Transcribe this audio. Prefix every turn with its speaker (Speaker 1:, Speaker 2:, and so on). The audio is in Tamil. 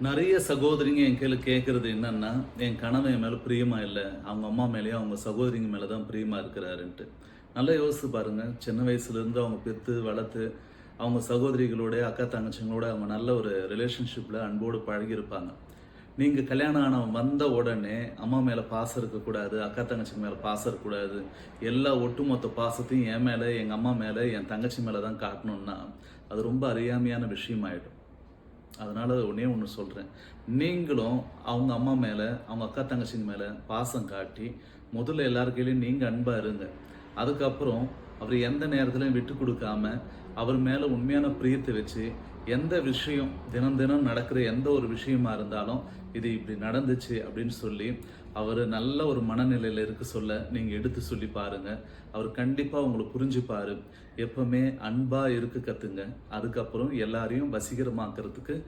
Speaker 1: நிறைய சகோதரிங்க என் கையில கேட்கறது என்னன்னா, என் கணவன் என் மேல பிரியமா இல்ல. அவங்க அம்மா மேலயும், அவங்க சகோதரிங்க மேல தான் பிரியமா இருக்கிறாருன்ட்டு. நல்லா யோசிச்சு பாருங்க. சின்ன வயசுலேருந்து அவங்க பெத்து, வளர்த்து, அவங்க சகோதரிகளோட, அக்கா தங்கச்சிங்களோட அவங்க நல்ல ஒரு ரிலேஷன்ஷிப்ல அன்போடு பழகியிருப்பாங்க. நீங்க கல்யாணம் ஆன வந்த உடனே அம்மா மேல பாசம் இருக்கக்கூடாது, அக்கா தங்கச்சிங்க மேல பாசம் இருக்கக்கூடாது. எல்லா ஒட்டுமொத்த பாசத்தையும் என் மேல, எங்க அம்மா மேல, என் தங்கச்சி மேல தான் காட்டணும்னா, அது ரொம்ப அறியாமையான விஷயமாயிடும். அதனால ஒண்ணே ஒண்ணு சொல்றேன். நீங்களும் அவங்க அம்மா மேல, அவங்க அக்கா தங்கச்சிங்க மேல பாசம் காட்டி, முதல்ல எல்லார் கையிலயும் நீங்க அன்பா இருங்க. அதுக்கப்புறம் அவர் எந்த நேரத்திலயும் விட்டு குடுக்காம, அவர் மேல உண்மையான பிரியத்த வச்சு, எந்த விஷயம் தினம் தினம் நடக்கிற எந்த ஒரு விஷயமா இருந்தாலும், இது இப்படி நடந்துச்சு அப்படின்னு சொல்லி, அவரு நல்ல ஒரு மனநிலையில இருக்க சொல்ல, நீங்க எடுத்து சொல்லி பாருங்க. அவர் கண்டிப்பா உங்கள புரிஞ்சுப்பாரு. எப்பவுமே அன்பா இருக்க கத்துங்க. அதுக்கப்புறம் எல்லாரையும் வசீகரமாக்குறதுக்கு